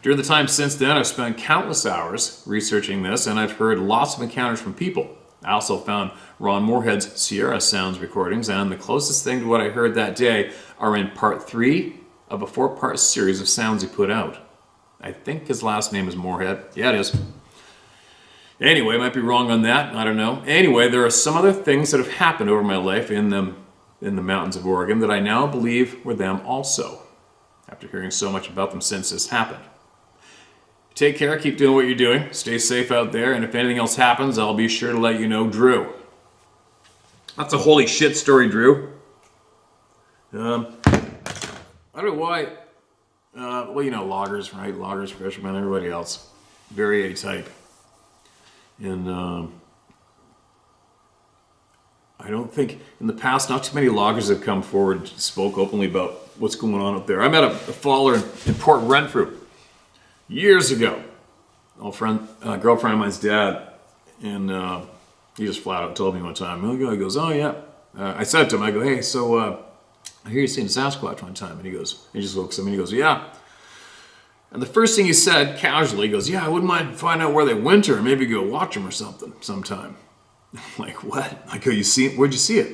S1: During the time since then, I've spent countless hours researching this, and I've heard lots of encounters from people. I also found Ron Moorhead's Sierra Sounds recordings, and the closest thing to what I heard that day are in part 3 of a 4-part series of sounds he put out. I think his last name is Moorhead. Yeah, it is. Anyway, I might be wrong on that. I don't know. Anyway, there are some other things that have happened over my life in the mountains of Oregon that I now believe were them also, after hearing so much about them since this happened. Take care, keep doing what you're doing, stay safe out there, and if anything else happens, I'll be sure to let you know, Drew. That's a holy shit story, Drew. I don't know why, well, you know, loggers, right? Loggers, fishermen, everybody else. Very A-type. And I don't think, in the past, not too many loggers have come forward and spoke openly about what's going on up there. I met a faller in Port Renfrew years ago. Old friend, girlfriend of mine's dad, and he just flat out told me one time. He goes, "Oh yeah." I said to him, I go, "Hey, so I hear you seen Sasquatch one time," and he just looks at me and he goes, "Yeah." And the first thing he said, casually, he goes, "Yeah, I wouldn't mind finding out where they winter and maybe go watch them or something sometime." I'm like, "What?" I go, "You see it? Where'd you see it?"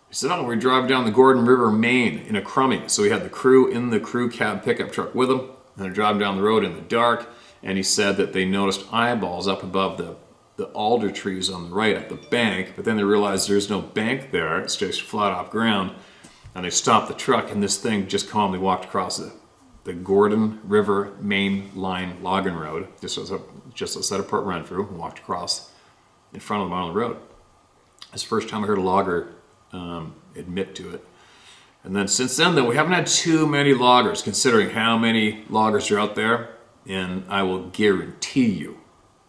S1: He said, "Oh, we're driving down the Gordon River, Maine in a crummy." So he had the crew in the crew cab pickup truck with him, and they're driving down the road in the dark, and he said that they noticed eyeballs up above the alder trees on the right at the bank, but then they realized there's no bank there, it's just flat off ground, and they stopped the truck, and this thing just calmly walked across the Gordon River Main Line logging road, just outside of Port Renfrew, and walked across in front of them on the road. It's the first time I heard a logger admit to it. And then since then, though, we haven't had too many loggers, considering how many loggers are out there, and I will guarantee you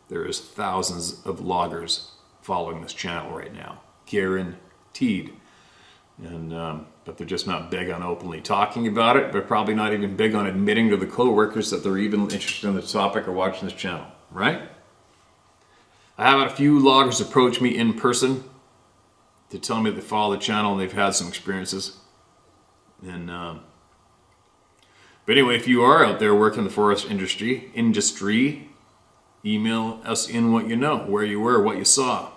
S1: there is thousands of loggers following this channel right now. Guaranteed. And but they're just not big on openly talking about it, but probably not even big on admitting to the co-workers that they're even interested in the topic or watching this channel, right? I have had a few loggers approach me in person to tell me they follow the channel and they've had some experiences. And but anyway, if you are out there working in the forest industry, email us in what you know, where you were, what you saw.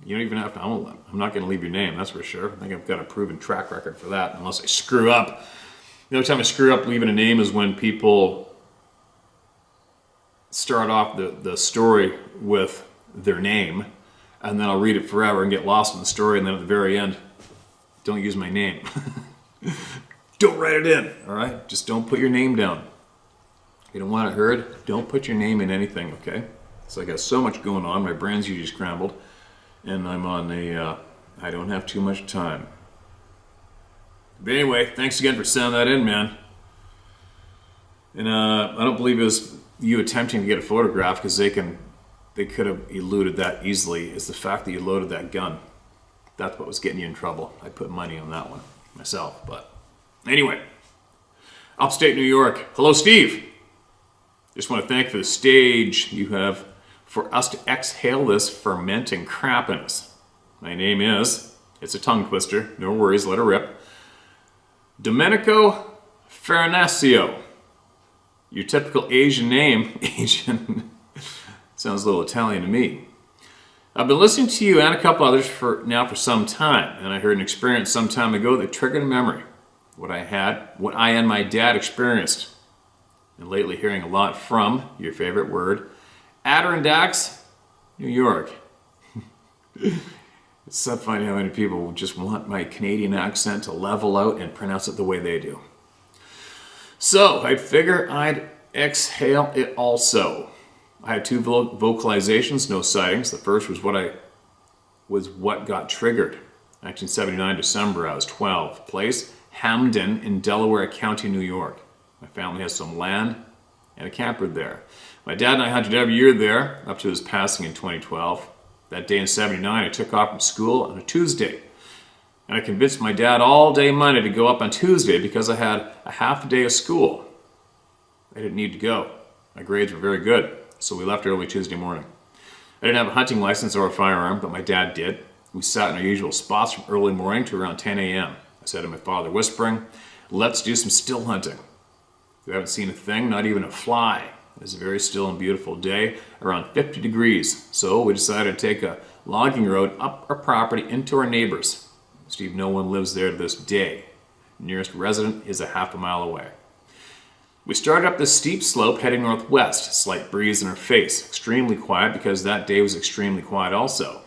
S1: You don't even have to, I'm not going to leave your name, that's for sure. I think I've got a proven track record for that, unless I screw up. The only time I screw up leaving a name is when people start off the story with their name, and then I'll read it forever and get lost in the story, and then at the very end, don't use my name. Don't write it in, all right? Just don't put your name down. If you don't want it heard, don't put your name in anything, okay? So I got so much going on, my brain's usually scrambled, and I'm on I don't have too much time. But anyway, thanks again for sending that in, man. And I don't believe it was you attempting to get a photograph, because they could have eluded that easily. It's the fact that you loaded that gun. That's what was getting you in trouble. I put money on that one myself, but anyway. Upstate New York. Hello, Steve. Just want to thank for the stage you have for us to exhale this fermenting crap in us. My name is, it's a tongue twister, no worries, let it rip, Domenico Farnasio. Your typical Asian name, Asian, sounds a little Italian to me. I've been listening to you and a couple others for some time, and I heard an experience some time ago that triggered a memory. What I and my dad experienced. And lately hearing a lot from, your favorite word, Adirondacks, New York. It's so funny how many people just want my Canadian accent to level out and pronounce it the way they do. So I figure I'd exhale it also. I had two vocalizations, no sightings. The first was what got triggered. 1979 December, I was 12. Place, Hamden in Delaware County, New York. My family has some land and a camper there. My dad and I hunted every year there up to his passing in 2012. That day in 79, I took off from school on a Tuesday. And I convinced my dad all day Monday to go up on Tuesday because I had a half a day of school. I didn't need to go. My grades were very good, so we left early Tuesday morning. I didn't have a hunting license or a firearm, but my dad did. We sat in our usual spots from early morning to around 10 a.m. I said to my father, whispering, "Let's do some still hunting." We haven't seen a thing, not even a fly. It was a very still and beautiful day, around 50 degrees, so we decided to take a logging road up our property into our neighbors. Steve, no one lives there to this day. The nearest resident is a half a mile away. We started up this steep slope heading northwest, slight breeze in our face, extremely quiet because that day was extremely quiet also.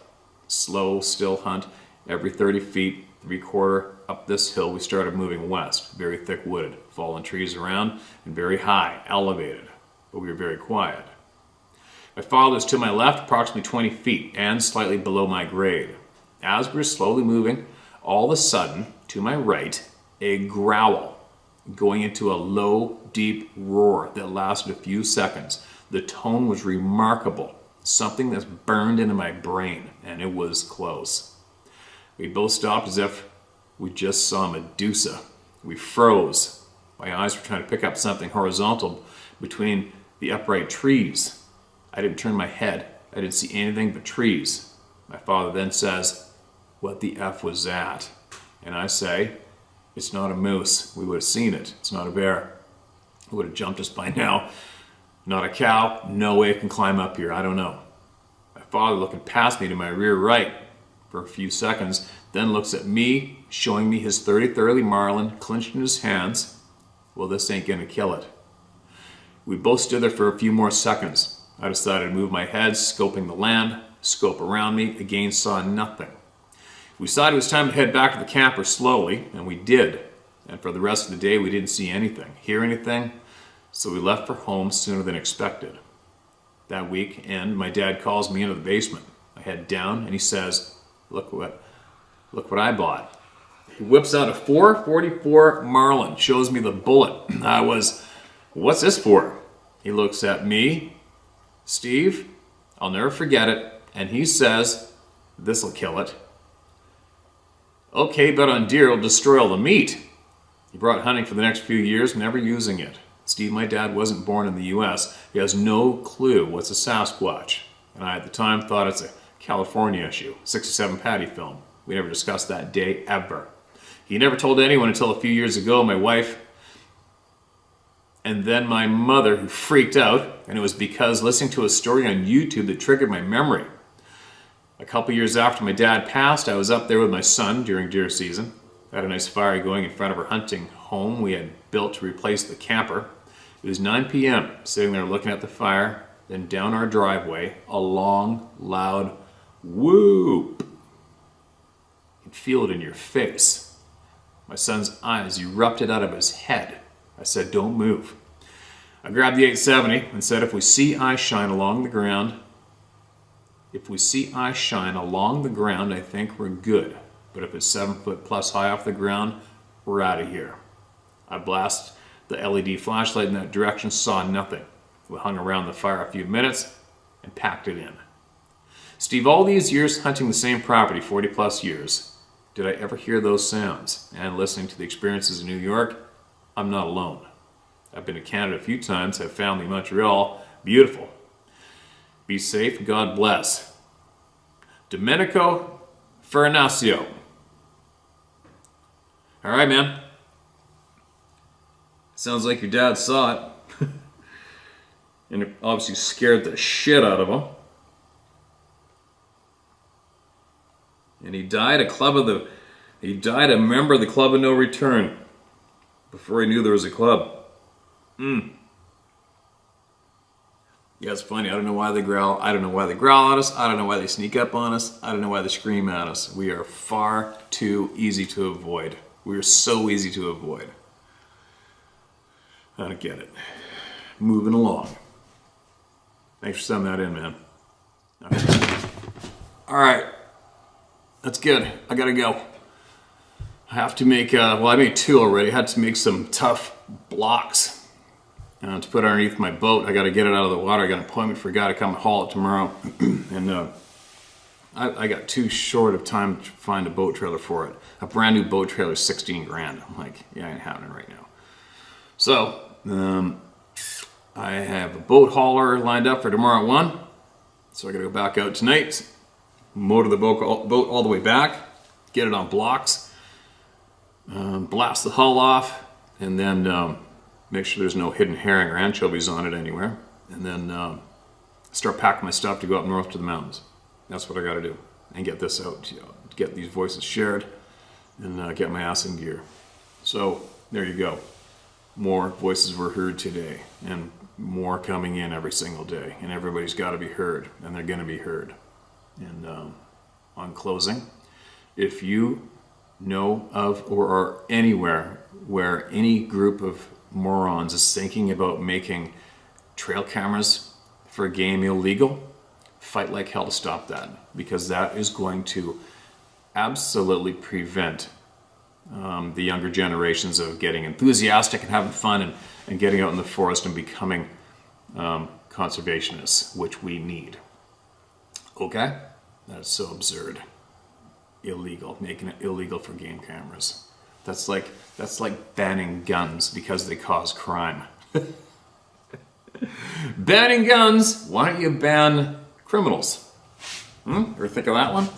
S1: Slow, still hunt, every 30 feet, 3/4 up this hill we started moving west, very thick wooded, fallen trees around, and very high, elevated, but we were very quiet. My father was to my left approximately 20 feet and slightly below my grade. As we were slowly moving, all of a sudden, to my right, a growl, going into a low, deep roar that lasted a few seconds. The tone was remarkable, something that's burned into my brain, and it was close. We both stopped as if we just saw Medusa. We froze. My eyes were trying to pick up something horizontal between the upright trees. I didn't turn my head. I didn't see anything but trees. My father then says, "What the F was that?" And I say, "It's not a moose. We would have seen it. It's not a bear. It would have jumped us by now. Not a cow. No way it can climb up here. I don't know." My father looking past me to my rear right for a few seconds, then looks at me, showing me his 30-30 Marlin clenched in his hands. Well, this ain't gonna kill it. We both stood there for a few more seconds. I decided to move my head, scoping the land, scope around me, again saw nothing. We decided it was time to head back to the camper slowly, and we did. And for the rest of the day, we didn't see anything, hear anything, so we left for home sooner than expected. That weekend, my dad calls me into the basement. I head down, and he says, look what I bought. He whips out a .444 Marlin, shows me the bullet. I was, "What's this for?" He looks at me, "Steve, I'll never forget it," and he says, "This'll kill it." Okay, bet on deer will destroy all the meat. He brought hunting for the next few years, never using it. Steve, my dad, wasn't born in the US. He has no clue what's a Sasquatch. And I, at the time, thought it's a California issue, 67 Patty film. We never discussed that day, ever. He never told anyone until a few years ago, my wife, and then my mother, who freaked out, and it was because listening to a story on YouTube that triggered my memory. A couple years after my dad passed, I was up there with my son during deer season. I had a nice fire going in front of our hunting home we had built to replace the camper. It was 9 p.m., sitting there looking at the fire, then down our driveway, a long, loud whoop. You can feel it in your face. My son's eyes erupted out of his head. I said, "Don't move." I grabbed the 870 and said, if we see eye shine along the ground, I think we're good. But if it's 7 foot plus high off the ground, we're out of here. I blasted the LED flashlight in that direction, saw nothing. We hung around the fire a few minutes and packed it in. Steve, all these years hunting the same property, 40 plus years, did I ever hear those sounds? And listening to the experiences in New York, I'm not alone. I've been to Canada a few times, have family in Montreal, beautiful. Be safe, God bless. Domenico Fernacio. All right, man. Sounds like your dad saw it. And it obviously scared the shit out of him. And he died a member of the Club of No Return before he knew there was a club. Yeah, it's funny. I don't know why they growl. I don't know why they growl at us. I don't know why they sneak up on us. I don't know why they scream at us. We are far too easy to avoid. We are so easy to avoid. I don't get it. Moving along. Thanks for sending that in, man. All right. That's good. I gotta go. I have to make, I made 2 already. I had to make some tough blocks to put underneath my boat. I got to get it out of the water. I got an appointment for a guy to come haul it tomorrow. And I got too short of time to find a boat trailer for it. A brand new boat trailer is 16 grand. I'm like, yeah, ain't happening right now. So, I have a boat hauler lined up for tomorrow at 1. So I gotta go back out tonight, motor the boat all the way back, get it on blocks, blast the hull off, and then make sure there's no hidden herring or anchovies on it anywhere. And then start packing my stuff to go up north to the mountains. That's what I gotta do. And get this out, get these voices shared, and get my ass in gear. So there you go. More voices were heard today, and more coming in every single day. And everybody's got to be heard, and they're going to be heard. And on closing, if you know of or are anywhere where any group of morons is thinking about making trail cameras for game illegal, fight like hell to stop that, because that is going to absolutely prevent the younger generations of getting enthusiastic and having fun and getting out in the forest and becoming conservationists, which we need. Okay? That's so absurd. Illegal. Making it illegal for game cameras. That's like banning guns because they cause crime. Banning guns? Why don't you ban criminals? Ever think of that one?